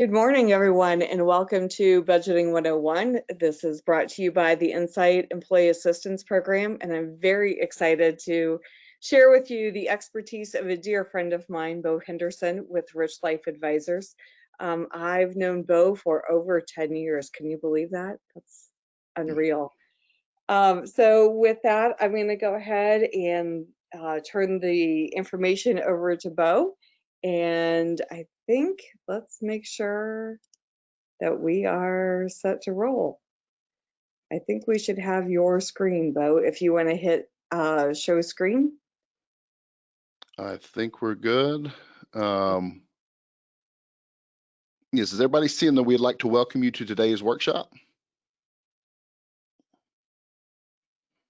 Good morning, everyone, and welcome to Budgeting 101. This is brought to you by the Insight Employee Assistance Program, and I'm very excited to share with you the expertise of a dear friend of mine, Bo Henderson with Rich Life Advisors. I've known Bo for over 10 years. Can you believe that? That's unreal. So with that, I'm going to go ahead and turn the information over to Bo. And I think let's make sure that we are set to roll. I think we should have your screen, Bo, if you want to hit show screen. I think we're good. Yes, is everybody seeing that we'd like to welcome you to today's workshop?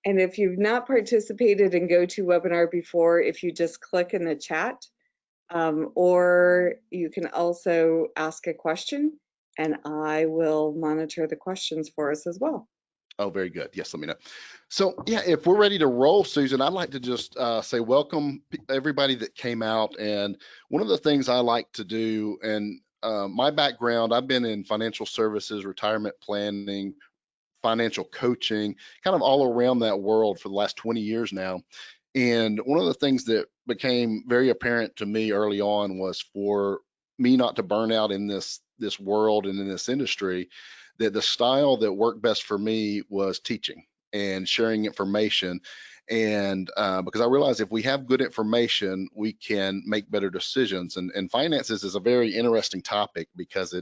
And if you've not participated in GoToWebinar before, if you just click in the chat, or you can also ask a question and I will monitor the questions for us as well. Oh, very good. Yes, let me know. So yeah, if we're ready to roll, Susan, I'd like to just say welcome everybody that came out. And one of the things I like to do, and my background, I've been in financial services, retirement planning, financial coaching, kind of all around that world for the last 20 years now. And one of the things that became very apparent to me early on was for me not to burn out in this world and in this industry, that the style that worked best for me was teaching and sharing information. And because I realized if we have good information, we can make better decisions. And finances is a very interesting topic because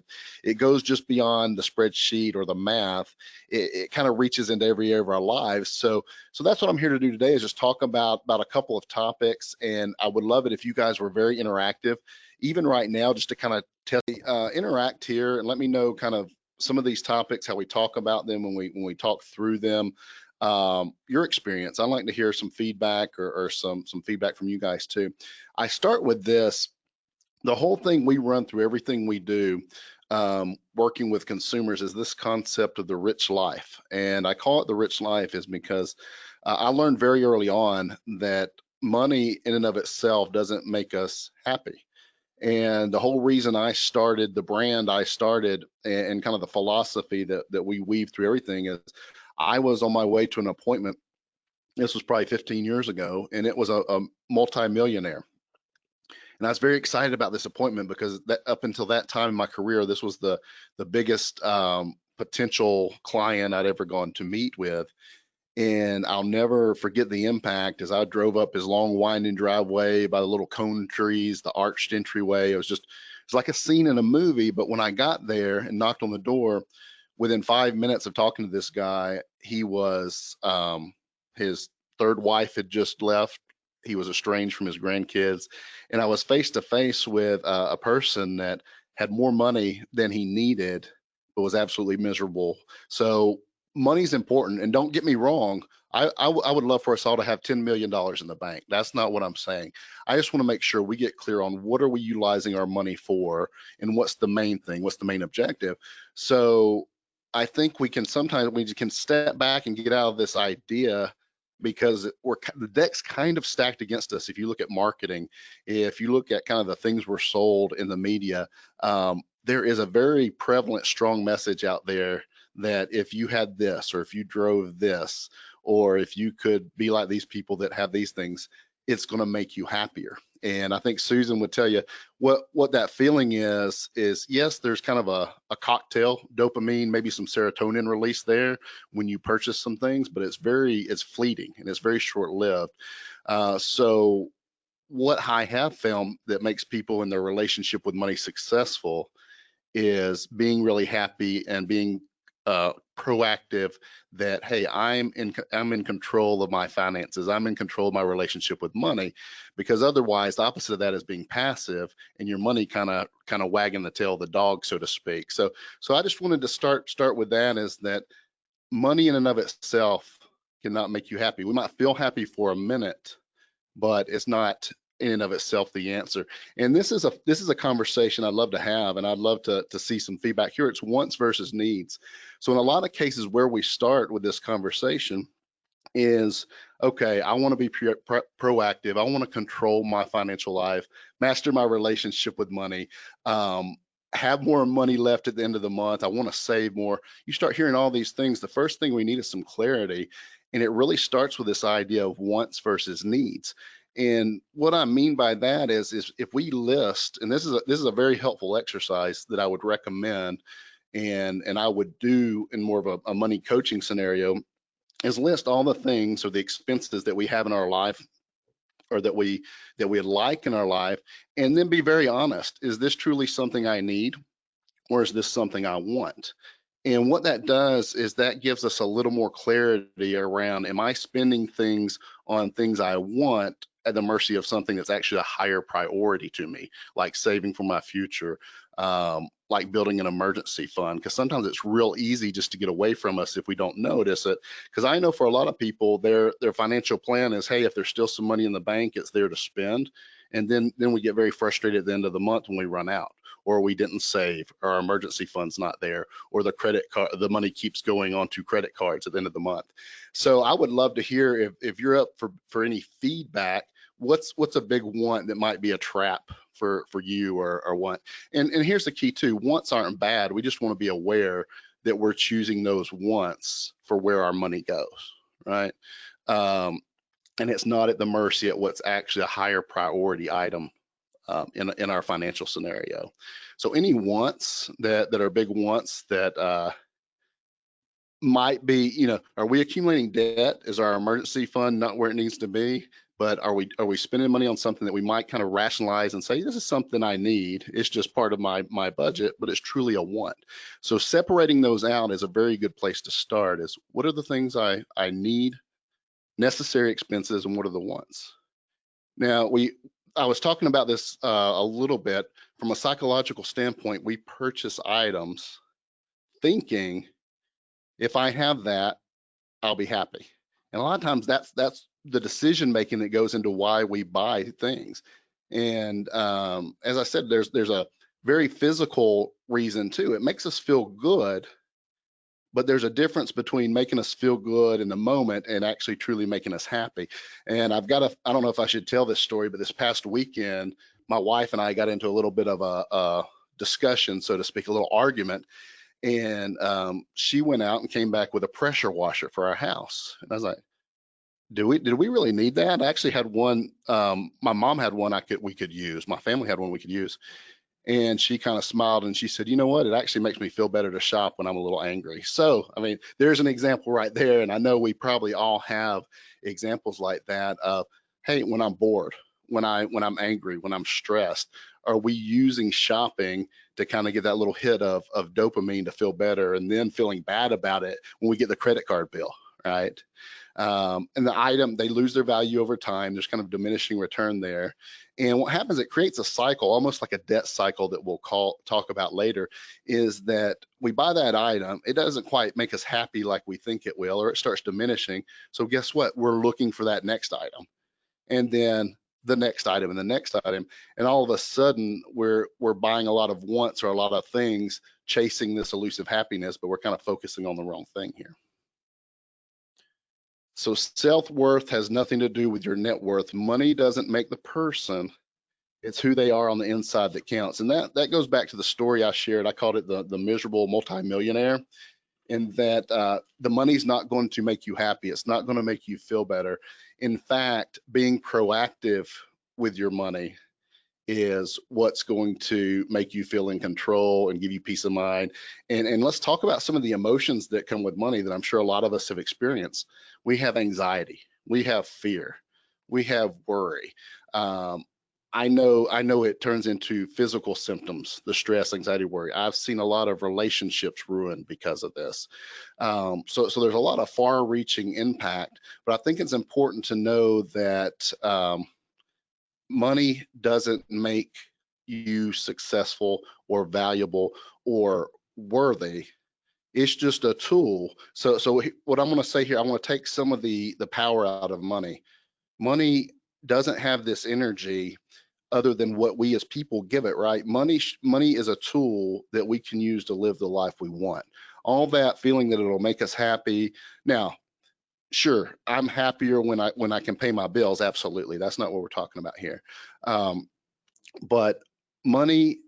it goes just beyond the spreadsheet or the math. It kind of reaches into every area of our lives. So that's what I'm here to do today, is just talk about a couple of topics. And I would love it if you guys were very interactive, even right now, just to kind of interact here and let me know kind of some of these topics, how we talk about them when we talk through them, your experience. I'd like to hear some feedback or some feedback from you guys too. I start with this. The whole thing we run through, everything we do, working with consumers, is this concept of the rich life. And I call it the rich life is because I learned very early on that money in and of itself doesn't make us happy. And the whole reason I started the brand I started, and kind of the philosophy that we weave through everything, is I was on my way to an appointment. This was probably 15 years ago, and it was a multi-millionaire. And I was very excited about this appointment because up until that time in my career, this was the biggest potential client I'd ever gone to meet with. And I'll never forget the impact as I drove up his long winding driveway by the little cone trees, the arched entryway. It's like a scene in a movie. But when I got there and knocked on the door, within 5 minutes of talking to this guy, he was, his third wife had just left. He was estranged from his grandkids. And I was face to face with a person that had more money than he needed, but was absolutely miserable. So money's important, and don't get me wrong, I would love for us all to have $10 million in the bank. That's not what I'm saying. I just want to make sure we get clear on what are we utilizing our money for, and what's the main thing, what's the main objective. So I think we can step back and get out of this idea, because the deck's kind of stacked against us. If you look at marketing, if you look at kind of the things we're sold in the media, there is a very prevalent, strong message out there that if you had this, or if you drove this, or if you could be like these people that have these things, it's going to make you happier. And I think Susan would tell you what that feeling is yes, there's kind of a cocktail, dopamine, maybe some serotonin release there when you purchase some things, but it's fleeting and it's very short lived. So what I have found that makes people in their relationship with money successful is being really happy and being proactive, that hey, I'm in control of my finances, I'm in control of my relationship with money. Because otherwise, the opposite of that is being passive, and your money kind of wagging the tail of the dog, so to speak. So I just wanted to start with that, is that money in and of itself cannot make you happy. We might feel happy for a minute, but it's not in and of itself the answer. And this is a conversation I'd love to have, and I'd love to see some feedback here. It's wants versus needs. So in a lot of cases, where we start with this conversation is, okay, I want to be proactive. I want to control my financial life, master my relationship with money. have more money left at the end of the month. I want to save more. You start hearing all these things. The first thing we need is some clarity. And it really starts with this idea of wants versus needs. And what I mean by that is if we list, and this is a very helpful exercise that I would recommend and I would do in more of a money coaching scenario, is list all the things or the expenses that we have in our life or that we like in our life, and then be very honest. Is this truly something I need, or is this something I want? And what that does is that gives us a little more clarity around, am I spending things on things I want at the mercy of something that's actually a higher priority to me, like saving for my future, like building an emergency fund? Because sometimes it's real easy just to get away from us if we don't notice it. Because I know for a lot of people, their financial plan is, hey, if there's still some money in the bank, it's there to spend. And then we get very frustrated at the end of the month when we run out, or we didn't save, or our emergency fund's not there, or the credit card, the money keeps going on to credit cards at the end of the month. So I would love to hear if you're up for any feedback. What's a big want that might be a trap for you or what? And here's the key too: wants aren't bad. We just want to be aware that we're choosing those wants for where our money goes, right? And it's not at the mercy at what's actually a higher priority item in our financial scenario. So any wants that are big wants that might be, are we accumulating debt? Is our emergency fund not where it needs to be? But are we spending money on something that we might kind of rationalize and say, this is something I need. It's just part of my budget, but it's truly a want. So separating those out is a very good place to start. Is what are the things I need, necessary expenses, and what are the wants? Now, I was talking about this a little bit from a psychological standpoint. We purchase items thinking, if I have that, I'll be happy. And a lot of times that's the decision making that goes into why we buy things. And as I said, there's a very physical reason too. It makes us feel good, but there's a difference between making us feel good in the moment and actually truly making us happy. And I don't know if I should tell this story, but this past weekend, my wife and I got into a little bit of a discussion, so to speak, a little argument. And she went out and came back with a pressure washer for our house. And I was like, did we really need that? I actually had one. My mom had one we could use. My family had one we could use. And she kind of smiled and she said, you know what? It actually makes me feel better to shop when I'm a little angry. So, I mean, there's an example right there. And I know we probably all have examples like that of, hey, when I'm bored, when I'm angry, when I'm stressed, are we using shopping to kind of get that little hit of dopamine to feel better, and then feeling bad about it when we get the credit card bill, right? And the item, they lose their value over time. There's kind of diminishing return there. And what happens, it creates a cycle, almost like a debt cycle that we'll talk about later, is that we buy that item, it doesn't quite make us happy like we think it will, or it starts diminishing. So guess what? We're looking for that next item, and then the next item and the next item. And all of a sudden we're buying a lot of wants or a lot of things, chasing this elusive happiness, but we're kind of focusing on the wrong thing here. So self-worth has nothing to do with your net worth. Money doesn't make the person. It's who they are on the inside that counts. And that goes back to the story I shared. I called it the miserable multimillionaire, in that the money's not going to make you happy. It's not going to make you feel better. In fact, being proactive with your money is what's going to make you feel in control and give you peace of mind. And let's talk about some of the emotions that come with money that I'm sure a lot of us have experienced. We have anxiety, we have fear, we have worry. I know it turns into physical symptoms, the stress, anxiety, worry. I've seen a lot of relationships ruined because of this. So there's a lot of far-reaching impact, but I think it's important to know that money doesn't make you successful or valuable or worthy. It's just a tool. So what I'm going to say here, I want to take some of the power out of money. Money doesn't have this energy other than what we as people give it, right? Money is a tool that we can use to live the life we want. All that feeling that it'll make us happy. Now, sure, I'm happier when I can pay my bills. Absolutely, that's not what we're talking about here. But money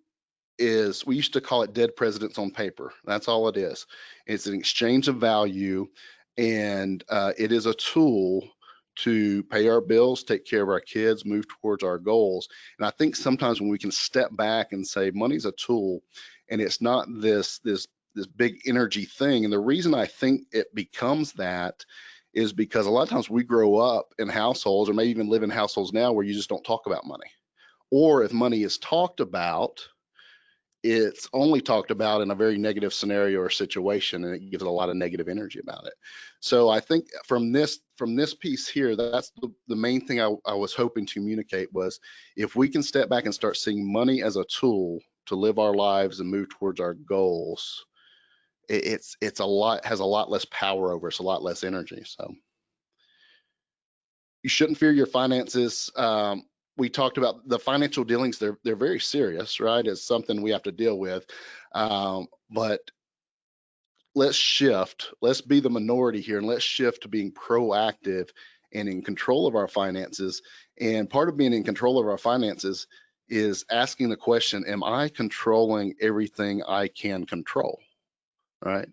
is, we used to call it dead presidents on paper. That's all it is. It's an exchange of value, and it is a tool to pay our bills, take care of our kids, move towards our goals. And I think sometimes when we can step back and say money's a tool, and it's not this big energy thing. And the reason I think it becomes that is because a lot of times we grow up in households, or maybe even live in households now, where you just don't talk about money. Or if money is talked about, it's only talked about in a very negative scenario or situation, and it gives a lot of negative energy about it. So I think from this piece here, that's the main thing I was hoping to communicate was, if we can step back and start seeing money as a tool to live our lives and move towards our goals, it's has a lot less power over us, a lot less energy. So you shouldn't fear your finances. We talked about the financial dealings. They're very serious, right? It's something we have to deal with. But let's shift. Let's be the minority here, and let's shift to being proactive and in control of our finances. And part of being in control of our finances is asking the question, am I controlling everything I can control? Right?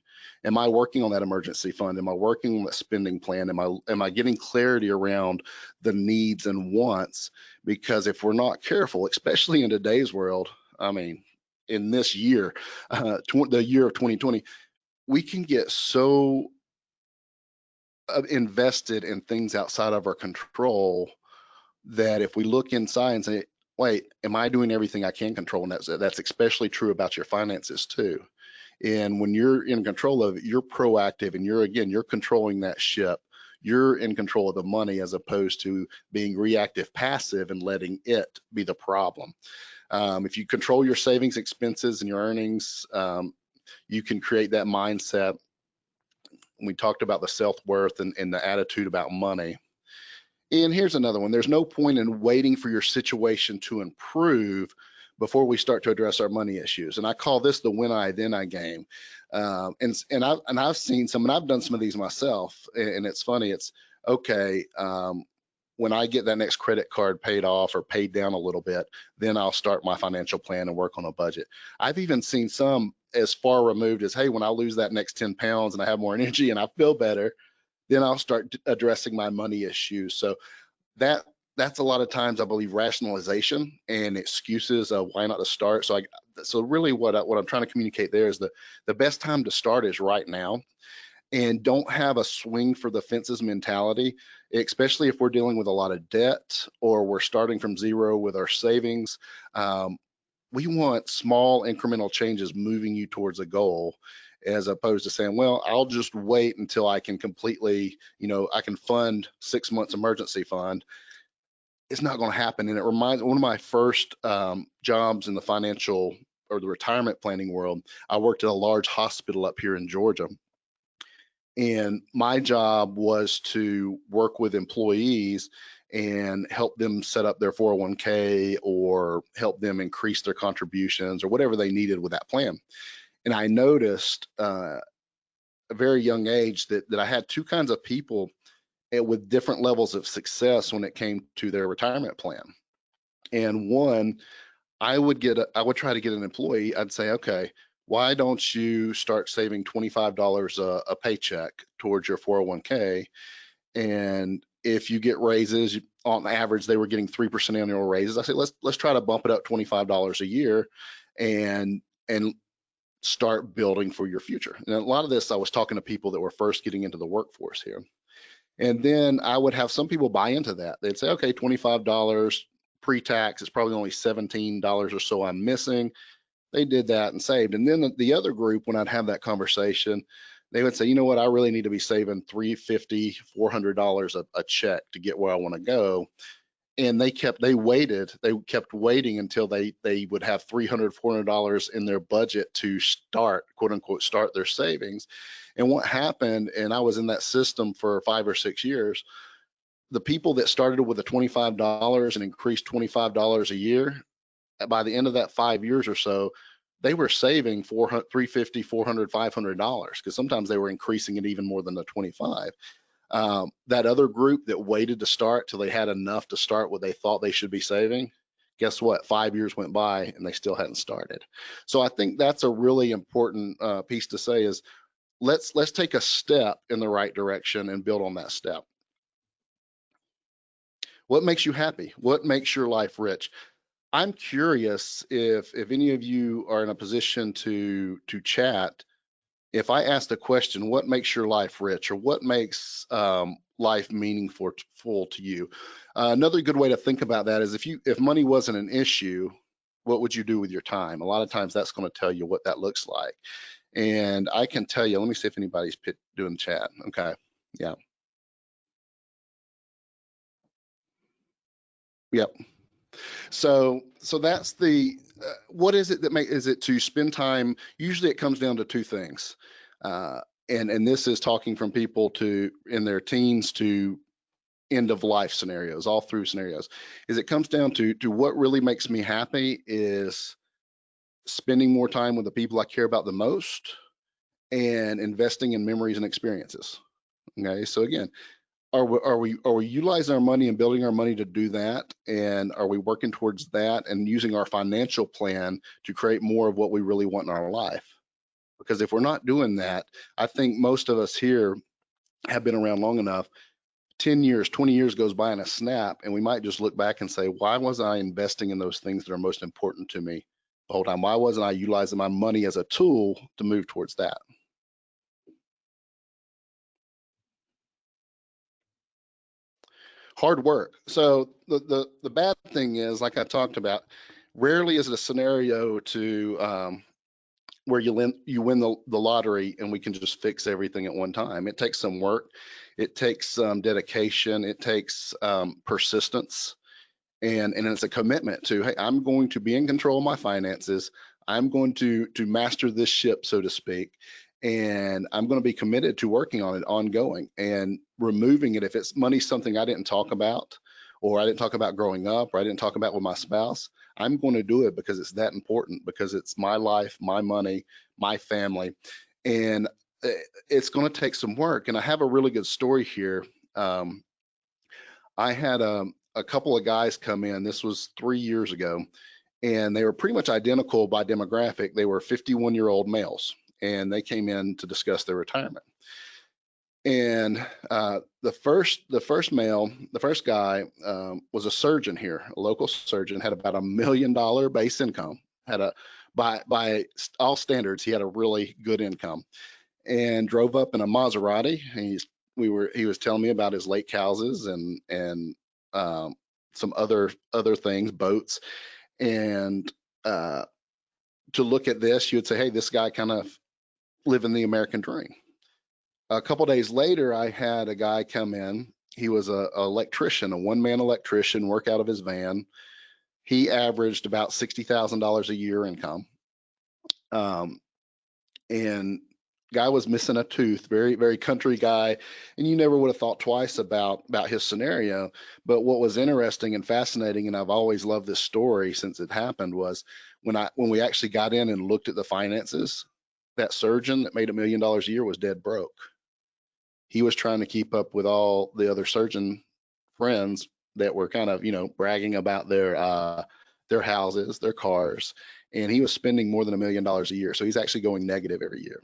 Am I working on that emergency fund? Am I working on that spending plan? Am I getting clarity around the needs and wants? Because if we're not careful, especially in today's world, I mean, in this year, the year of 2020, we can get so invested in things outside of our control that if we look inside and say, wait, am I doing everything I can control? And that's especially true about your finances too. And when you're in control of it, you're proactive, and you're controlling that ship. You're in control of the money, as opposed to being reactive, passive, and letting it be the problem. If you control your savings, expenses, and your earnings, you can create that mindset. We talked about the self-worth and the attitude about money. And here's another one. There's no point in waiting for your situation to improve before we start to address our money issues. And I call this the when I, then I game. I've seen some, and I've done some of these myself. And it's funny. It's okay. When I get that next credit card paid off or paid down a little bit, then I'll start my financial plan and work on a budget. I've even seen some as far removed as, hey, when I lose that next 10 pounds and I have more energy and I feel better, then I'll start addressing my money issues. So that's a lot of times, I believe, rationalization and excuses of why not to start. So really what I'm trying to communicate there is the best time to start is right now. And don't have a swing for the fences mentality, especially if we're dealing with a lot of debt or we're starting from zero with our savings. We want small incremental changes moving you towards a goal, as opposed to saying, well, I'll just wait until I can completely, I can fund 6 months emergency fund. It's not going to happen. And it reminds one of my first jobs in the financial or the retirement planning world. I worked at a large hospital up here in Georgia. And my job was to work with employees and help them set up their 401k or help them increase their contributions or whatever they needed with that plan. And I noticed a very young age that I had two kinds of people with different levels of success when it came to their retirement plan. And one, I would try to get an employee. I'd say, okay, why don't you start saving $25 a paycheck towards your 401k? And if you get raises, on average, they were getting 3% annual raises. I say, let's try to bump it up $25 a year and start building for your future. And a lot of this, I was talking to people that were first getting into the workforce here. And then I would have some people buy into that. They'd say, okay, $25 pre-tax is probably only $17 or so I'm missing. They did that and saved. And then the other group, when I'd have that conversation, they would say, you know what, I really need to be saving $350, $400 a check to get where I want to go. And they kept waiting until they would have $300, $400 in their budget to start, quote unquote, start their savings. And what happened, and I was in that system for 5 or 6 years, the people that started with the $25 and increased $25 a year, by the end of that 5 years or so, they were saving $350, $400, $500, because sometimes they were increasing it even more than the 25. That other group that waited to start till they had enough to start what they thought they should be saving Guess what? 5 years went by and they still hadn't started. So I think that's a really important piece to say is let's take a step in the right direction and build on that step. What makes you happy? What makes your life rich? I'm curious if any of you are in a position to chat. If I ask the question, what makes your life rich, or what makes life meaningful to you? Another good way to think about that is if money wasn't an issue, what would you do with your time? A lot of times that's going to tell you what that looks like. And I can tell you, let me see if anybody's doing chat. Okay. Yeah. Yep. So that's the what is it that is it to spend time? Usually it comes down to two things. And this is talking from people to in their teens to end of life scenarios, all through scenarios, is it comes down to what really makes me happy is spending more time with the people I care about the most and investing in memories and experiences. Okay, so again, are we utilizing our money and building our money to do that? And are we working towards that and using our financial plan to create more of what we really want in our life? Because if we're not doing that, I think most of us here have been around long enough. 10 years, 20 years goes by in a snap, and we might just look back and say, why was I investing in those things that are most important to me the whole time? Why wasn't I utilizing my money as a tool to move towards that? Hard work. So the bad thing is, like I talked about, rarely is it a scenario to where you win the lottery and we can just fix everything at one time. It takes some work, it takes some dedication, it takes persistence, and it's a commitment to, hey, I'm going to be in control of my finances. I'm going to master this ship, so to speak, and I'm going to be committed to working on it ongoing and removing it if it's money something I didn't talk about, or I didn't talk about growing up, or I didn't talk about with my spouse. I'm going to do it because it's that important, because it's my life, my money, my family, and it's going to take some work. And I have a really good story here. I had a couple of guys come in. This was 3 years ago, and they were pretty much identical by demographic. They were 51-year-old males, and they came in to discuss their retirement. And the first male, the first guy, was a surgeon here, a local surgeon, had about $1 million base income. Had a by all standards, he had a really good income, and drove up in a Maserati. He was telling me about his lake houses and some other things, boats, and to look at this, you would say, hey, this guy kind of living the American dream. A couple days later, I had a guy come in. He was a electrician, a one-man electrician, work out of his van. He averaged about $60,000 a year income, and guy was missing a tooth, very, very country guy, and you never would have thought twice about his scenario. But what was interesting and fascinating, and I've always loved this story since it happened, was when we actually got in and looked at the finances, that surgeon that made $1 million a year was dead broke. He was trying to keep up with all the other surgeon friends that were kind of, bragging about their houses, their cars, and he was spending more than $1 million a year. So he's actually going negative every year.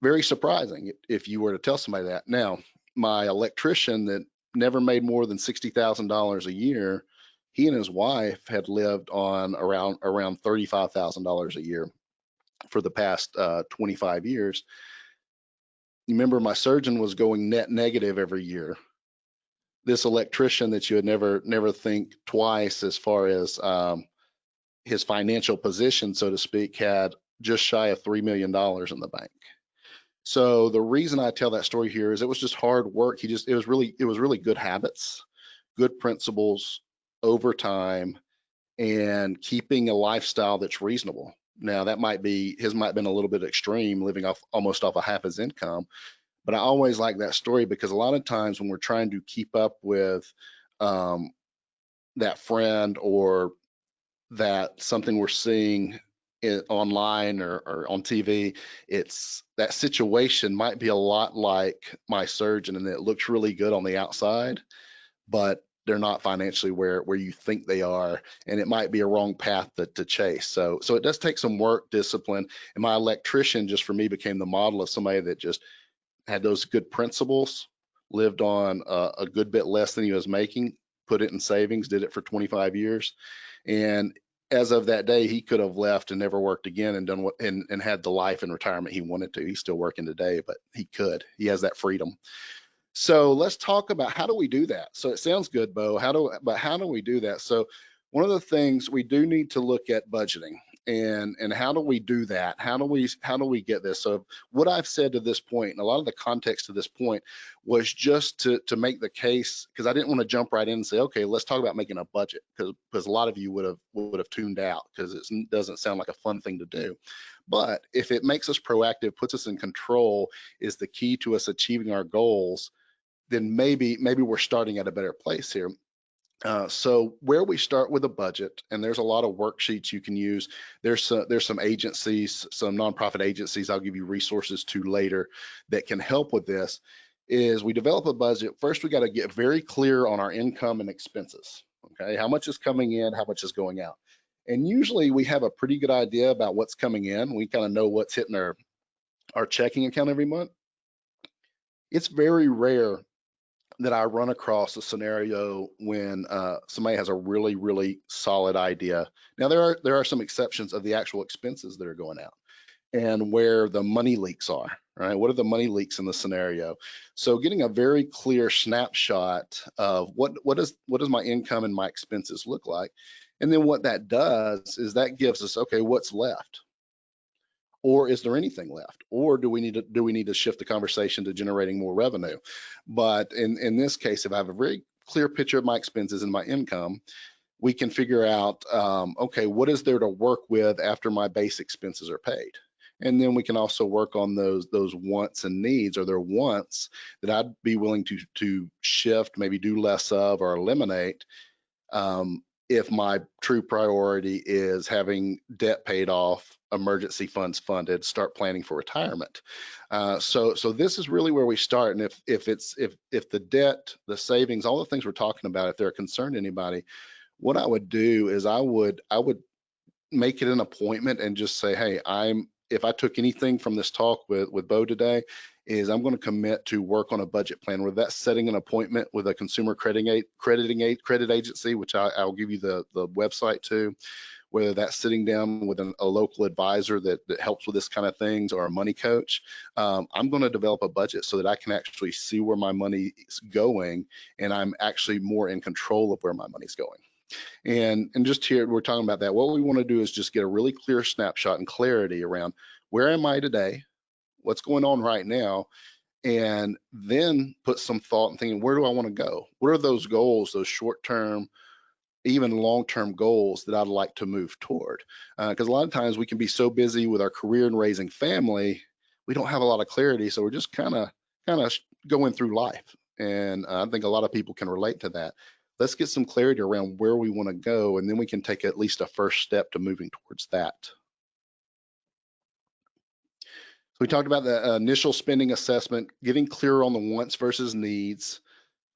Very surprising if you were to tell somebody that. Now, my electrician that never made more than $60,000 a year, he and his wife had lived on around $35,000 a year for the past 25 years. Remember, my surgeon was going net negative every year. This electrician that you would never think twice as far as his financial position, so to speak, had just shy of $3 million in the bank. So the reason I tell that story here is it was just hard work. It was really good habits, good principles over time, and keeping a lifestyle that's reasonable. Now his might have been a little bit extreme, living almost off of half his income, but I always like that story because a lot of times when we're trying to keep up with that friend or that something we're seeing online or on TV, it's that situation might be a lot like my surgeon, and it looks really good on the outside, but they're not financially where you think they are, and it might be a wrong path to chase. So it does take some work, discipline. And my electrician, just for me, became the model of somebody that just had those good principles, lived on a good bit less than he was making, put it in savings, did it for 25 years. And as of that day, he could have left and never worked again and done what and had the life in retirement he wanted to. He's still working today, but he has that freedom. So let's talk about how do we do that? So it sounds good, Bo. But how do we do that? So one of the things we do need to look at budgeting, and how do we do that? How do we get this? So what I've said to this point, and a lot of the context to this point, was just to make the case, because I didn't want to jump right in and say, okay, let's talk about making a budget, because a lot of you would have tuned out because it doesn't sound like a fun thing to do. But if it makes us proactive, puts us in control, is the key to us achieving our goals, then maybe we're starting at a better place here. So where we start with a budget, and there's a lot of worksheets you can use. There's some agencies, some nonprofit agencies I'll give you resources to later that can help with this, is we develop a budget. First, we got to get very clear on our income and expenses. Okay, how much is coming in, how much is going out? And usually we have a pretty good idea about what's coming in. We kind of know what's hitting our checking account every month. It's very rare that I run across a scenario when somebody has a really, really solid idea. Now there are some exceptions of the actual expenses that are going out and where the money leaks are, right? What are the money leaks in the scenario? So getting a very clear snapshot of what does my income and my expenses look like, and then what that does is that gives us, okay, what's left? Or is there anything left? Or do we need to shift the conversation to generating more revenue? But in this case, if I have a very clear picture of my expenses and my income, we can figure out, okay, what is there to work with after my base expenses are paid? And then we can also work on those wants and needs. Are there wants that I'd be willing to shift, maybe do less of or eliminate, if my true priority is having debt paid off, emergency funds funded, start planning for retirement. So this is really where we start. And if the debt, the savings, all the things we're talking about, if they're a concern to anybody, what I would do is I would make it an appointment and just say, hey, if I took anything from this talk with Bo today, is I'm going to commit to work on a budget plan, whether that's setting an appointment with a consumer credit agency, which I'll give you the website to, whether that's sitting down with a local advisor that helps with this kind of things, or a money coach. I'm going to develop a budget so that I can actually see where my money is going, and I'm actually more in control of where my money's going. And just here, we're talking about that. What we want to do is just get a really clear snapshot and clarity around where am I today, what's going on right now, and then put some thought and thinking, where do I want to go? What are those goals, those short-term, even long-term goals that I'd like to move toward? Because a lot of times we can be so busy with our career and raising family, we don't have a lot of clarity. So we're just kind of going through life. And I think a lot of people can relate to that. Let's get some clarity around where we want to go, and then we can take at least a first step to moving towards that. So we talked about the initial spending assessment, getting clearer on the wants versus needs,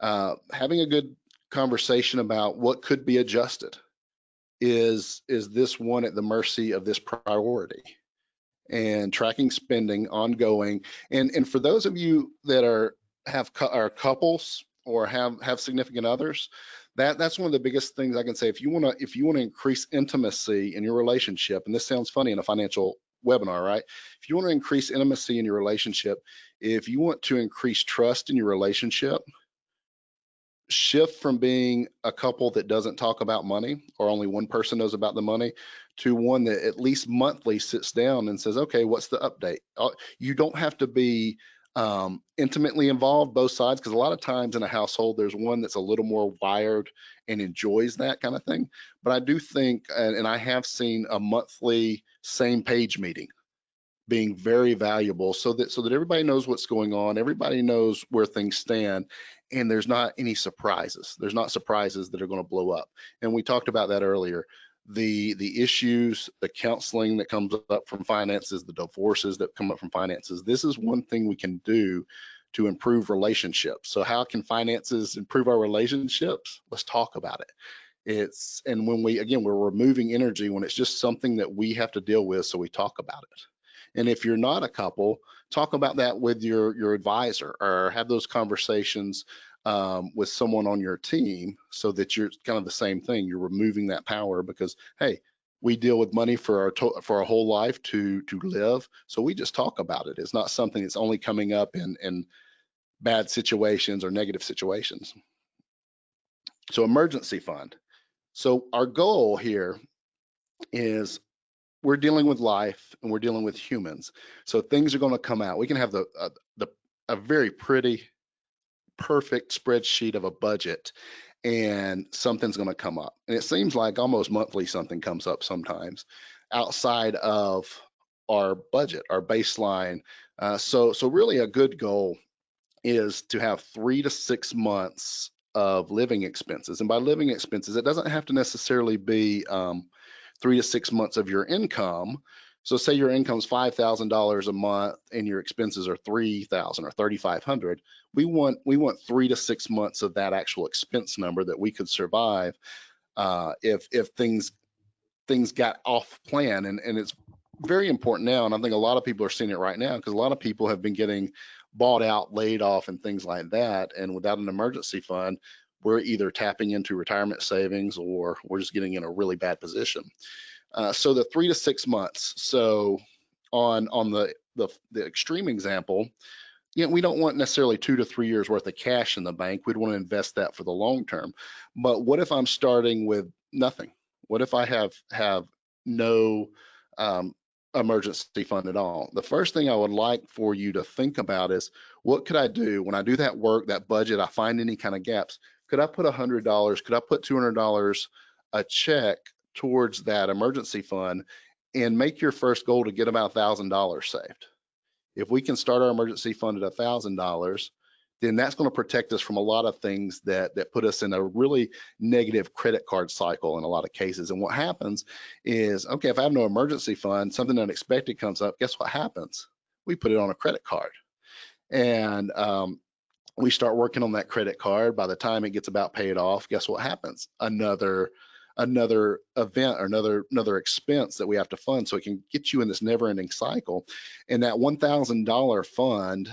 having a good conversation about what could be adjusted. Is this one at the mercy of this priority? And tracking spending ongoing. And for those of you that are couples or have significant others, that's one of the biggest things I can say. If you want to increase intimacy in your relationship, and this sounds funny in a financial webinar, right? If you want to increase intimacy in your relationship, if you want to increase trust in your relationship, shift from being a couple that doesn't talk about money, or only one person knows about the money, to one that at least monthly sits down and says, okay, what's the update? You don't have to be intimately involved, both sides, because a lot of times in a household, there's one that's a little more wired and enjoys that kind of thing. But I do think, and I have seen a monthly same page meeting being very valuable, so that everybody knows what's going on, everybody knows where things stand, and there's not any surprises. There's not surprises that are going to blow up. And we talked about that earlier. The issues, the counseling that comes up from finances, the divorces that come up from finances. This is one thing we can do to improve relationships. So how can finances improve our relationships? Let's talk about it. And when we're removing energy when it's just something that we have to deal with, so we talk about it. And if you're not a couple, talk about that with your advisor, or have those conversations with someone on your team, so that you're kind of the same thing. You're removing that power, because hey, we deal with money for our whole life to live, so we just talk about it. It's not something that's only coming up in bad situations or negative situations. So emergency fund. So our goal here is, we're dealing with life and we're dealing with humans. So things are going to come out. We can have a very pretty, perfect spreadsheet of a budget, and something's going to come up. And it seems like almost monthly something comes up sometimes outside of our budget, our baseline. So really a good goal is to have 3 to 6 months of living expenses. And by living expenses, it doesn't have to necessarily be 3 to 6 months of your income. So say your income's $5,000 a month and your expenses are $3,000 or $3,500. We want 3 to 6 months of that actual expense number that we could survive if things got off plan. And it's very important now, and I think a lot of people are seeing it right now, because a lot of people have been getting bought out, laid off, and things like that. And without an emergency fund, we're either tapping into retirement savings, or we're just getting in a really bad position. So the 3 to 6 months. So on the extreme example, we don't want necessarily 2 to 3 years worth of cash in the bank. We'd want to invest that for the long term. But what if I'm starting with nothing? What if I have no emergency fund at all? The first thing I would like for you to think about is, what could I do when I do that work, that budget, I find any kind of gaps? Could I put $100? Could I put $200 a check towards that emergency fund, and make your first goal to get about $1,000 saved? If we can start our emergency fund at $1,000, then that's going to protect us from a lot of things that put us in a really negative credit card cycle in a lot of cases. And what happens is, okay, if I have no emergency fund, something unexpected comes up, guess what happens? We put it on a credit card. And we start working on that credit card. By the time it gets about paid off, guess what happens? Another event or another expense that we have to fund. So it can get you in this never-ending cycle. And that $1,000 fund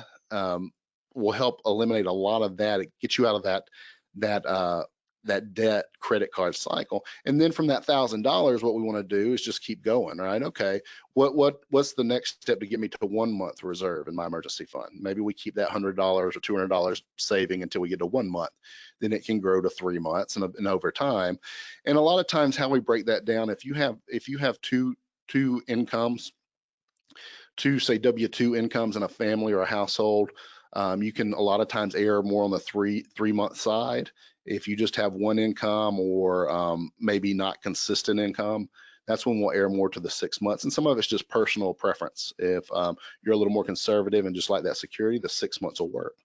will help eliminate a lot of that. It gets you out of that debt credit card cycle. And then from that $1,000, what we want to do is just keep going, right? Okay, what's the next step to get me to 1 month reserve in my emergency fund? Maybe we keep that $100 or $200 saving until we get to 1 month. Then it can grow to 3 months and over time. And a lot of times how we break that down, if you have two incomes, two, say, W-2 incomes in a family or a household, you can a lot of times err more on the three-month side. If you just have one income, or maybe not consistent income, that's when we'll err more to the 6 months. And some of it's just personal preference. If you're a little more conservative and just like that security, the 6 months will work.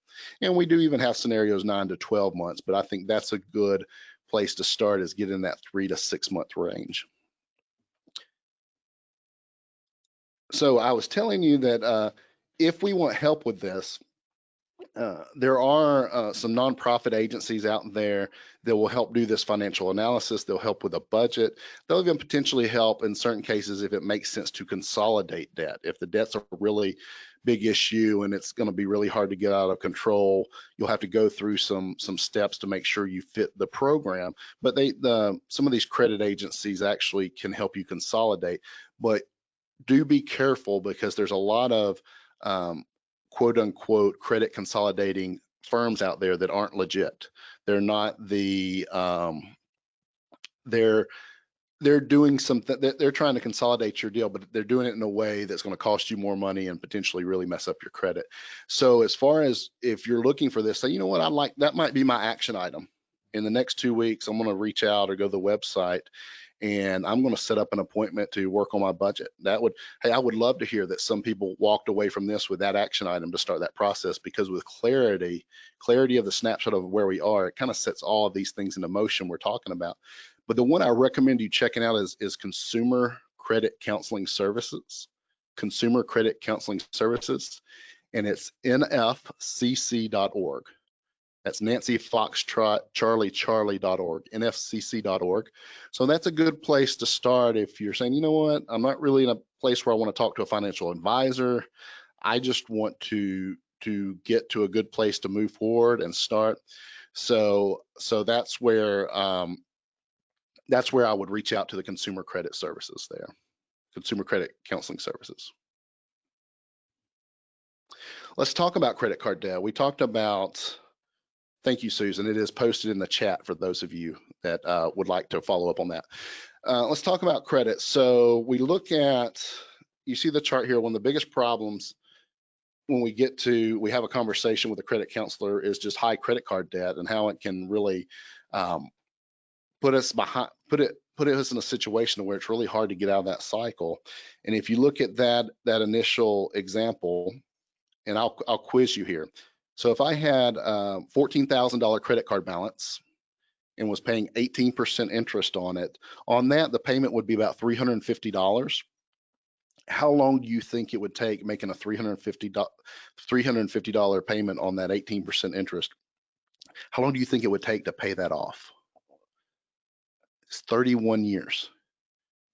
And we do even have scenarios 9 to 12 months, but I think that's a good place to start, is get in that 3 to 6 month range. So I was telling you that if we want help with this, there are some nonprofit agencies out there that will help do this financial analysis. They'll help with a budget. They'll even potentially help in certain cases if it makes sense to consolidate debt. If the debt's a really big issue and it's going to be really hard to get out of control, you'll have to go through some steps to make sure you fit the program. But some of these credit agencies actually can help you consolidate. But do be careful, because there's a lot of quote unquote credit consolidating firms out there that aren't legit. They're not they're doing something, they're trying to consolidate your deal, but they're doing it in a way that's going to cost you more money and potentially really mess up your credit. So as far as if you're looking for this, say, you know what, that might be my action item. In the next 2 weeks, I'm going to reach out or go to the website, and I'm going to set up an appointment to work on my budget. Hey, I would love to hear that some people walked away from this with that action item to start that process, because with clarity of the snapshot of where we are, it kind of sets all of these things into motion we're talking about. But the one I recommend you checking out is Consumer Credit Counseling Services. Consumer Credit Counseling Services. and it's nfcc.org. That's Nancy Foxtrot Charlie Charlie.org, nfcc.org. So that's a good place to start if you're saying, you know what, I'm not really in a place where I want to talk to a financial advisor. I just want to get to a good place to move forward and start. So that's where I would reach out to the consumer credit services there, consumer credit counseling services. Let's talk about credit card debt. We talked about, thank you, Susan. It is posted in the chat for those of you that would like to follow up on that. Let's talk about credit. So we look at, you see the chart here, one of the biggest problems when we have a conversation with a credit counselor is just high credit card debt and how it can really put us in a situation where it's really hard to get out of that cycle. And if you look at that initial example, and I'll quiz you here. So if I had $14,000 credit card balance and was paying 18% interest on it, on that the payment would be about $350. How long do you think it would take making a $350 payment on that 18% interest? How long do you think it would take to pay that off? It's 31 years.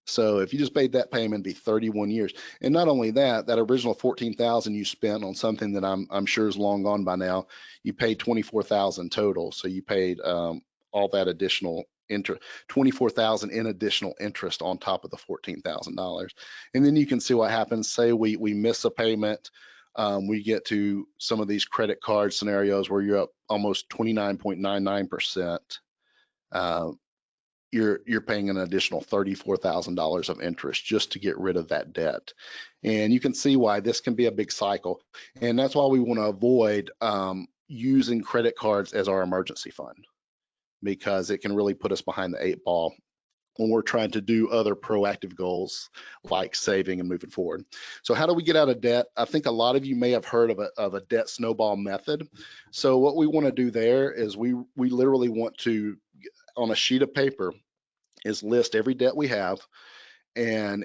So if you just paid that payment, it'd be 31 years. And not only that, that original $14,000 you spent on something that I'm sure is long gone by now, you paid $24,000 total. So you paid all that additional interest, $24,000 in additional interest on top of the $14,000. And then you can see what happens. Say we miss a payment. We get to some of these credit card scenarios where you're up almost 29.99%. You're paying an additional $34,000 of interest just to get rid of that debt. And you can see why this can be a big cycle. And that's why we want to avoid using credit cards as our emergency fund, because it can really put us behind the 8 ball when we're trying to do other proactive goals like saving and moving forward. So how do we get out of debt? I think a lot of you may have heard of a debt snowball method. So what we want to do there is we literally want to, on a sheet of paper, is list every debt we have, and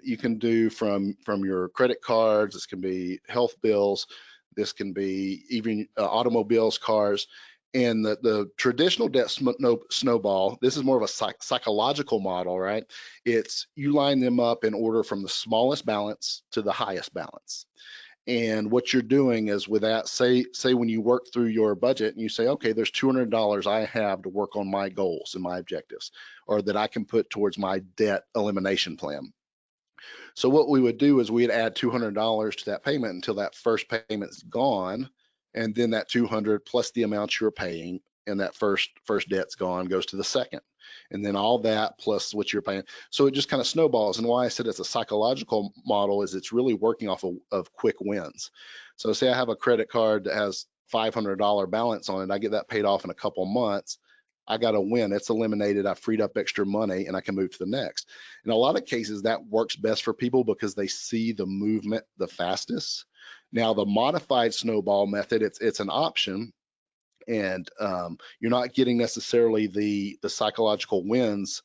you can do from your credit cards, this can be health bills, this can be even automobiles, cars. And the traditional debt snowball, this is more of a psychological model, right? It's you line them up in order from the smallest balance to the highest balance. And what you're doing is with that, say when you work through your budget and you say, okay, there's $200 I have to work on my goals and my objectives, or that I can put towards my debt elimination plan. So what we would do is we'd add $200 to that payment until that first payment's gone. And then that 200 plus the amount you're paying and that first debt's gone goes to the second. And then all that plus what you're paying. So it just kind of snowballs. And why I said it's a psychological model is it's really working off of quick wins. So say I have a credit card that has $500 balance on it. I get that paid off in a couple months. I got a win. It's eliminated. I freed up extra money and I can move to the next. In a lot of cases, that works best for people because they see the movement the fastest. Now, the modified snowball method, it's an option. And you're not getting necessarily the psychological wins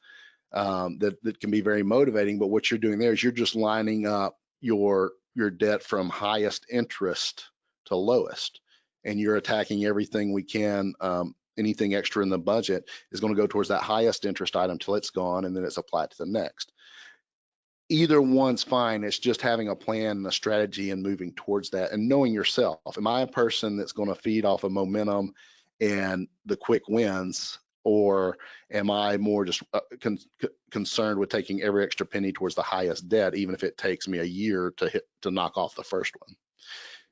that can be very motivating, but what you're doing there is you're just lining up your debt from highest interest to lowest, and you're attacking everything we can. Anything extra in the budget is going to go towards that highest interest item till it's gone, and then it's applied to the next. Either one's fine. It's just having a plan and a strategy and moving towards that and knowing yourself. Am I a person that's going to feed off of momentum and the quick wins, or am I more just concerned with taking every extra penny towards the highest debt, even if it takes me a year to knock off the first one?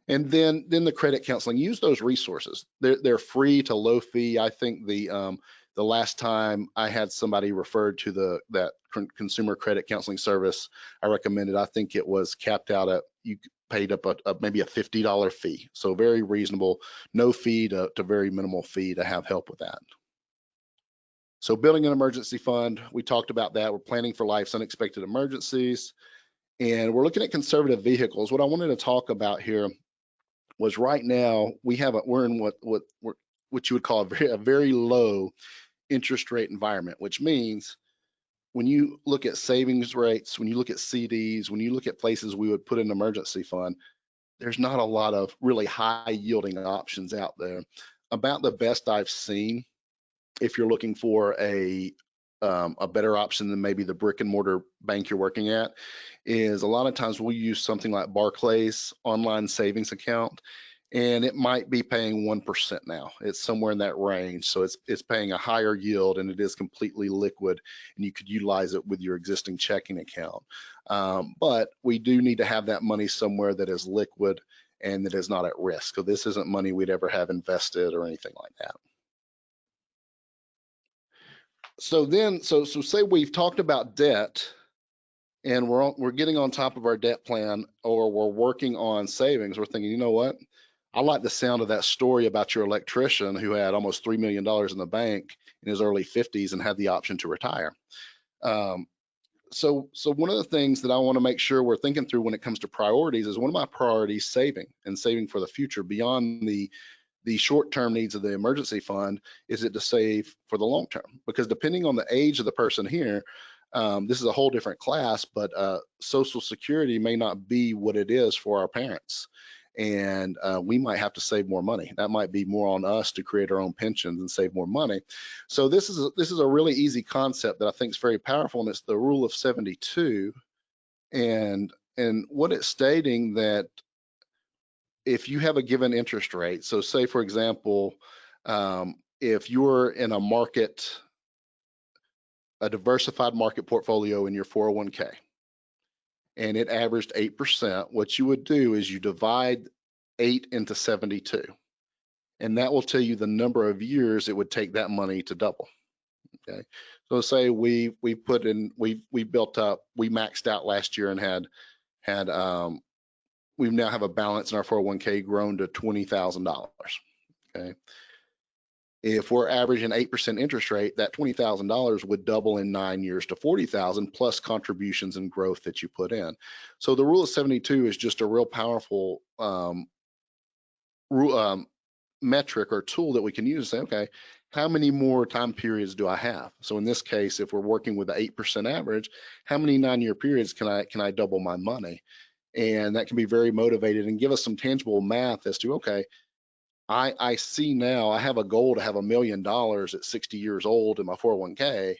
And then the credit counseling, use those resources. They're free to low fee. I think the last time I had somebody referred to that consumer credit counseling service I recommended, I think it was capped out at, you paid up maybe a $50 fee. So very reasonable, no fee to very minimal fee to have help with that. So building an emergency fund, we talked about that. We're planning for life's unexpected emergencies, and we're looking at conservative vehicles. What I wanted to talk about here was right now we're in what you would call a very low interest rate environment, which means when you look at savings rates, when you look at CDs, when you look at places we would put an emergency fund, there's not a lot of really high yielding options out there. About the best I've seen, if you're looking for a better option than maybe the brick and mortar bank you're working at, is a lot of times we'll use something like Barclays online savings account, and it might be paying 1% now. It's somewhere in that range. So it's paying a higher yield, and it is completely liquid, and you could utilize it with your existing checking account. But we do need to have that money somewhere that is liquid and that is not at risk. So this isn't money we'd ever have invested or anything like that. So say we've talked about debt, and we're getting on top of our debt plan, or we're working on savings. We're thinking, you know what? I like the sound of that story about your electrician who had almost $3 million in the bank in his early 50s and had the option to retire. So one of the things that I want to make sure we're thinking through when it comes to priorities is, one of my priorities saving for the future beyond the short-term needs of the emergency fund. Is it to save for the long term? Because depending on the age of the person here, this is a whole different class, but Social Security may not be what it is for our parents. And we might have to save more money. That might be more on us to create our own pensions and save more money. So this is a really easy concept that I think is very powerful, and it's the rule of 72. And what it's stating, that if you have a given interest rate, so say for example, if you're in a diversified market portfolio in your 401k, and it averaged 8%, what you would do is you divide 8 into 72, and that will tell you the number of years it would take that money to double. Okay, so say we built up, we maxed out last year and had we now have a balance in our 401k grown to $20,000. Okay, if we're averaging 8% interest rate, that $20,000 would double in 9 years to 40,000 plus contributions and growth that you put in. So the rule of 72 is just a real powerful metric or tool that we can use to say, okay, how many more time periods do I have? So in this case, if we're working with the 8% average, how many 9-year periods can I double my money? And that can be very motivated and give us some tangible math as to, okay, I see now I have a goal to have $1 million at 60 years old in my 401k.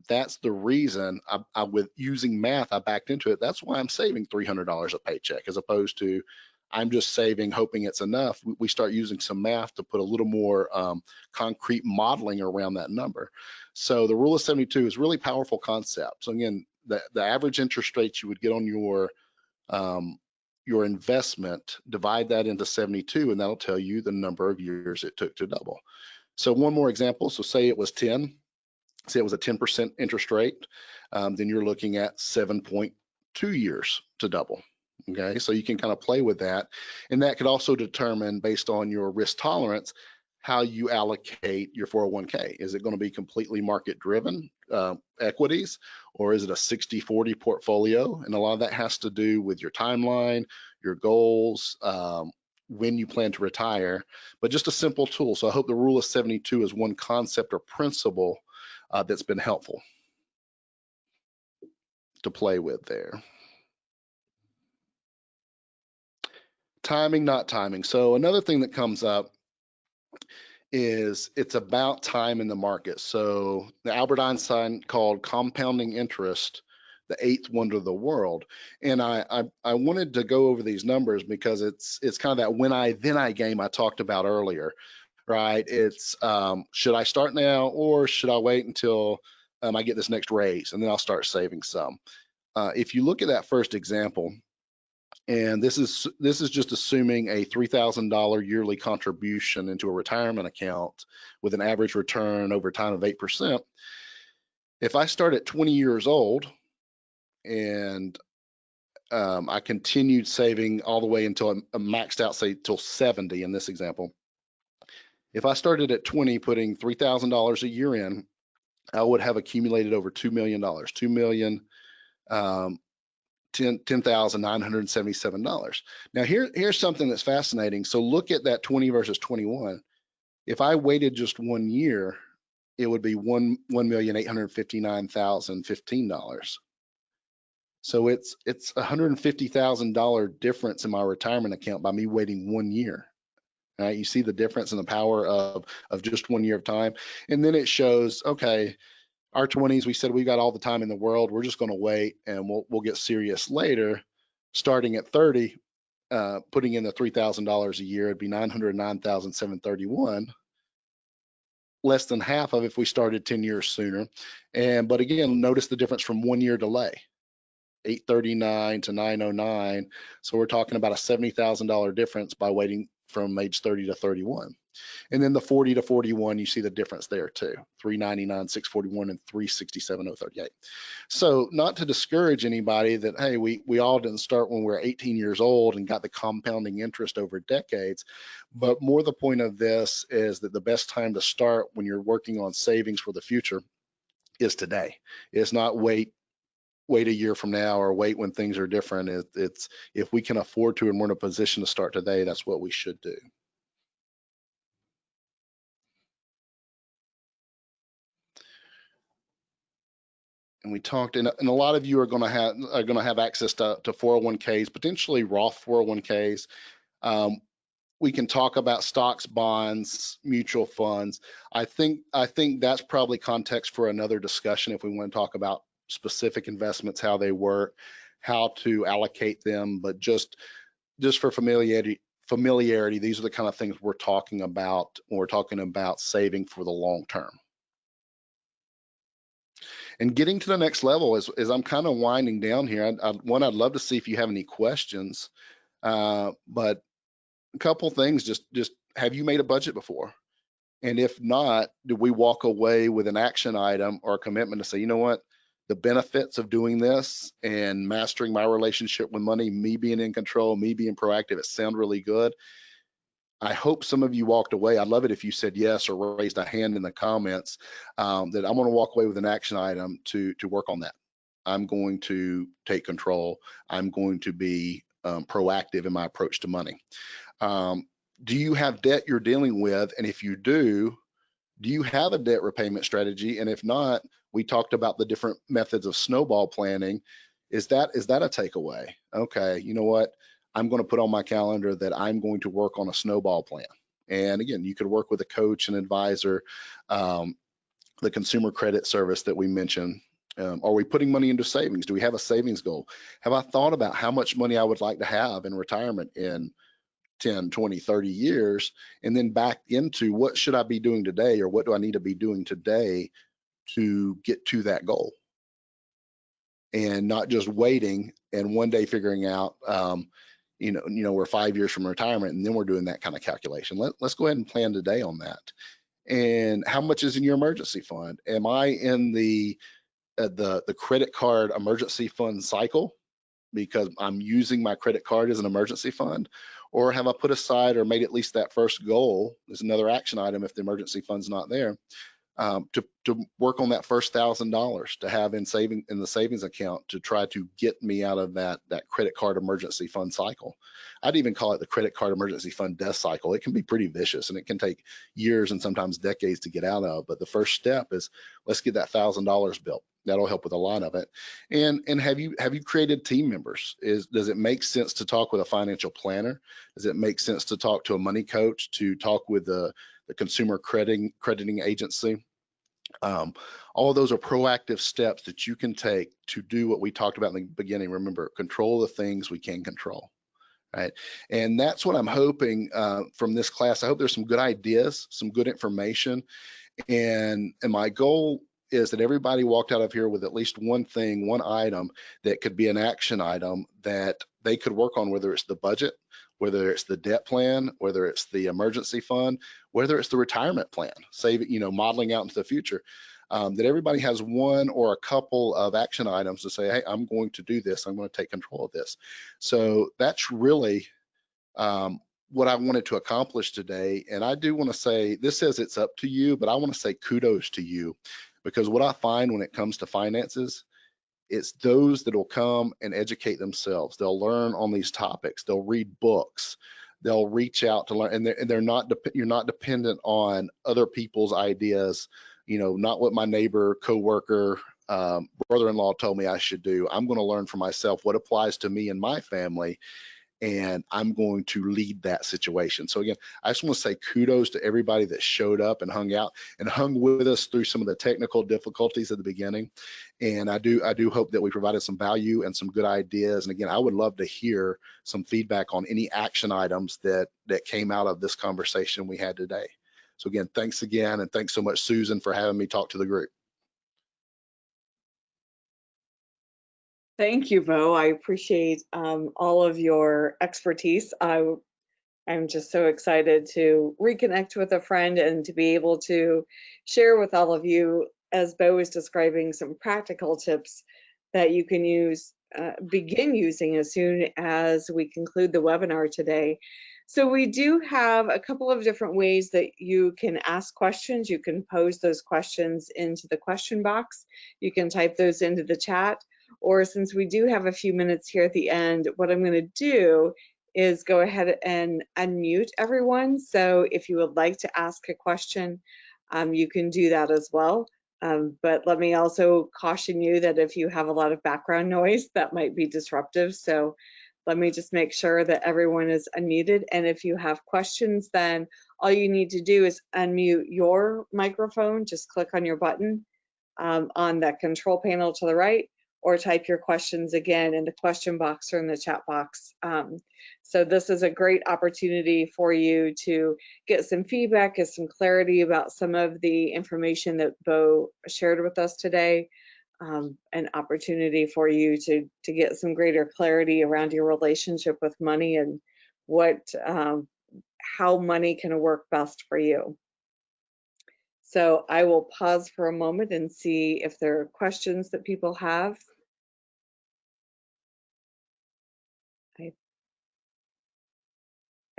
That's the reason I with using math, I backed into it. That's why I'm saving $300 a paycheck, as opposed to I'm just saving, hoping it's enough. We start using some math to put a little more concrete modeling around that number. So the rule of 72 is a really powerful concept. So again, the average interest rates you would get on your investment, divide that into 72, and that'll tell you the number of years it took to double. So one more example. So say it was 10, say it was a 10% interest rate, then you're looking at 7.2 years to double. Okay, so you can kind of play with that, and that could also determine, based on your risk tolerance, how you allocate your 401k. Is it going to be completely market driven equities, or is it a 60-40 portfolio? And a lot of that has to do with your timeline, your goals, when you plan to retire, but just a simple tool. So I hope the rule of 72 is one concept or principle that's been helpful to play with there. Timing, not timing. So another thing that comes up is it's about time in the market. So Albert Einstein called compounding interest the 8th wonder of the world. And I wanted to go over these numbers because it's kind of that when I then I game I talked about earlier, right? It's should I start now, or should I wait until I get this next raise and then I'll start saving some? If you look at that first example, and this is just assuming a $3,000 yearly contribution into a retirement account with an average return over time of 8%. If I start at 20 years old and I continued saving all the way until I'm maxed out, say till 70 in this example. If I started at 20, putting $3,000 a year in, I would have accumulated over $2 million, $10,977. Now here's something that's fascinating. So look at that 20 versus 21. If I waited just 1 year, it would be $1,859,015. So it's $150,000 difference in my retirement account by me waiting 1 year. Right? You see the difference in the power of just 1 year of time. And then it shows, okay, our 20s, we said we got all the time in the world. We're just going to wait and we'll get serious later. Starting at 30, putting in the $3,000 a year, it'd be $909,731. Less than half of if we started 10 years sooner. But again, notice the difference from 1 year delay, 839 to 909. So we're talking about a $70,000 difference by waiting from age 30 to 31. And then the 40 to 41, you see the difference there too, 399, 641, and 367, 038. So not to discourage anybody that, hey, we all didn't start when we were 18 years old and got the compounding interest over decades, but more the point of this is that the best time to start when you're working on savings for the future is today. It's not wait a year from now or wait when things are different. It's if we can afford to and we're in a position to start today, that's what we should do. And we talked, and a lot of you are going to have access to 401ks, potentially Roth 401ks. We can talk about stocks, bonds, mutual funds. I think that's probably context for another discussion if we want to talk about specific investments, how they work, how to allocate them. But just for familiarity, these are the kind of things we're talking about when we're talking about saving for the long term. And getting to the next level is I'm kind of winding down here. I'd love to see if you have any questions, but a couple things, just have you made a budget before? And if not, do we walk away with an action item or a commitment to say, you know what, the benefits of doing this and mastering my relationship with money, me being in control, me being proactive, it sounds really good. I hope some of you walked away. I'd love it if you said yes or raised a hand in the comments, that I'm going to walk away with an action item to work on that. I'm going to take control. I'm going to be proactive in my approach to money. Do you have debt you're dealing with? And if you do you have a debt repayment strategy? And if not, we talked about the different methods of snowball planning. Is that a takeaway? Okay, you know what? I'm going to put on my calendar that I'm going to work on a snowball plan. And again, you could work with a coach, an advisor, the consumer credit service that we mentioned. Are we putting money into savings? Do we have a savings goal? Have I thought about how much money I would like to have in retirement in 10, 20, 30 years, and then back into what should I be doing today, or what do I need to be doing today to get to that goal? And not just waiting and one day figuring out, we're 5 years from retirement and then we're doing that kind of calculation. Let's go ahead and plan today on that. And how much is in your emergency fund? Am I in the credit card emergency fund cycle because I'm using my credit card as an emergency fund? Or have I put aside or made at least that first goal, there's another action item if the emergency fund's not there, to work on that first $1,000 to have in the savings account to try to get me out of that credit card emergency fund cycle. I'd even call it the credit card emergency fund death cycle. It can be pretty vicious and it can take years and sometimes decades to get out of. But the first step is, let's get that $1,000 built. That'll help with a lot of it. And have you created team members? Does it make sense to talk with a financial planner? Does it make sense to talk to a money coach, to talk with the consumer crediting agency? All of those are proactive steps that you can take to do what we talked about in the beginning. Remember, control the things we can control, right? And that's what I'm hoping from this class. I hope there's some good ideas, some good information, and my goal is that everybody walked out of here with at least one thing, one item that could be an action item that they could work on, whether it's the budget, whether it's the debt plan, whether it's the emergency fund, whether it's the retirement plan, modeling out into the future, that everybody has one or a couple of action items to say, hey, I'm going to do this. I'm going to take control of this. So that's really what I wanted to accomplish today. And I do want to say, this says it's up to you, but I want to say kudos to you, because what I find when it comes to finances, it's those that will come and educate themselves. They'll learn on these topics. They'll read books. They'll reach out to learn, and you're not dependent on other people's ideas. Not what my neighbor, coworker, brother-in-law told me I should do. I'm going to learn for myself what applies to me and my family, and I'm going to lead that situation. So again, I just want to say kudos to everybody that showed up and hung out and hung with us through some of the technical difficulties at the beginning. And I do hope that we provided some value and some good ideas. And again, I would love to hear some feedback on any action items that came out of this conversation we had today. So again, thanks again, and thanks so much, Susan, for having me talk to the group. Thank you, Bo. I appreciate all of your expertise. I'm just so excited to reconnect with a friend and to be able to share with all of you, as Bo was describing, some practical tips that you can use, begin using as soon as we conclude the webinar today. So we do have a couple of different ways that you can ask questions. You can pose those questions into the question box. You can type those into the chat, or since we do have a few minutes here at the end, what I'm going to do is go ahead and unmute everyone. So if you would like to ask a question, you can do that as well. But let me also caution you that if you have a lot of background noise, that might be disruptive. So let me just make sure that everyone is unmuted. And if you have questions, then all you need to do is unmute your microphone. Just click on your button on that control panel to the right, or type your questions again in the question box or in the chat box. So this is a great opportunity for you to get some feedback, get some clarity about some of the information that Bo shared with us today. An opportunity for you to get some greater clarity around your relationship with money and how money can work best for you. So I will pause for a moment and see if there are questions that people have. I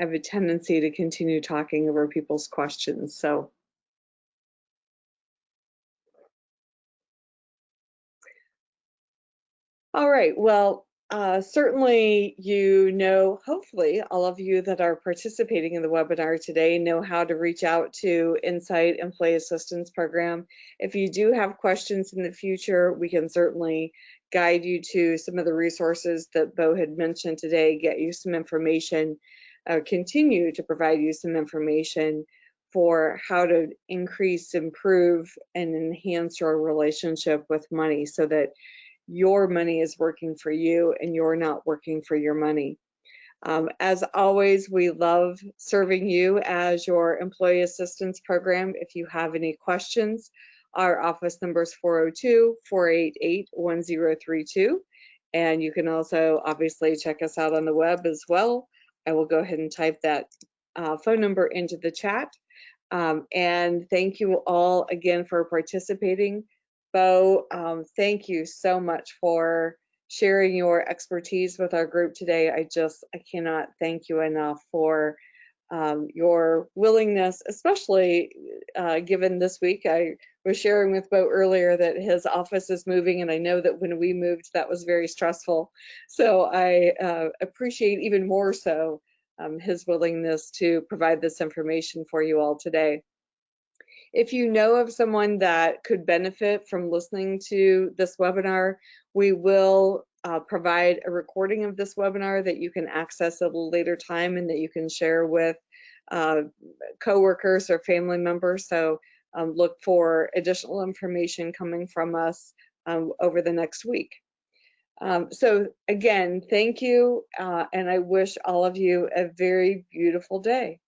have a tendency to continue talking over people's questions, so. All right, well, certainly hopefully all of you that are participating in the webinar today know how to reach out to Insight Employee Assistance Program. If you do have questions in the future, we can certainly guide you to some of the resources that Bo had mentioned today, get you some information, continue to provide you some information for how to increase, improve, and enhance your relationship with money so that your money is working for you and you're not working for your money. As always, we love serving you as your employee assistance program. If you have any questions, our office number is 402-488-1032. And you can also obviously check us out on the web as well. I will go ahead and type that phone number into the chat. And thank you all again for participating. Bo, thank you so much for sharing your expertise with our group today. I cannot thank you enough for your willingness, especially given this week. I was sharing with Bo earlier that his office is moving, and I know that when we moved, that was very stressful. So I appreciate even more so his willingness to provide this information for you all today. If you know of someone that could benefit from listening to this webinar, we will provide a recording of this webinar that you can access at a later time and that you can share with coworkers or family members. So look for additional information coming from us over the next week. So again, thank you, and I wish all of you a very beautiful day.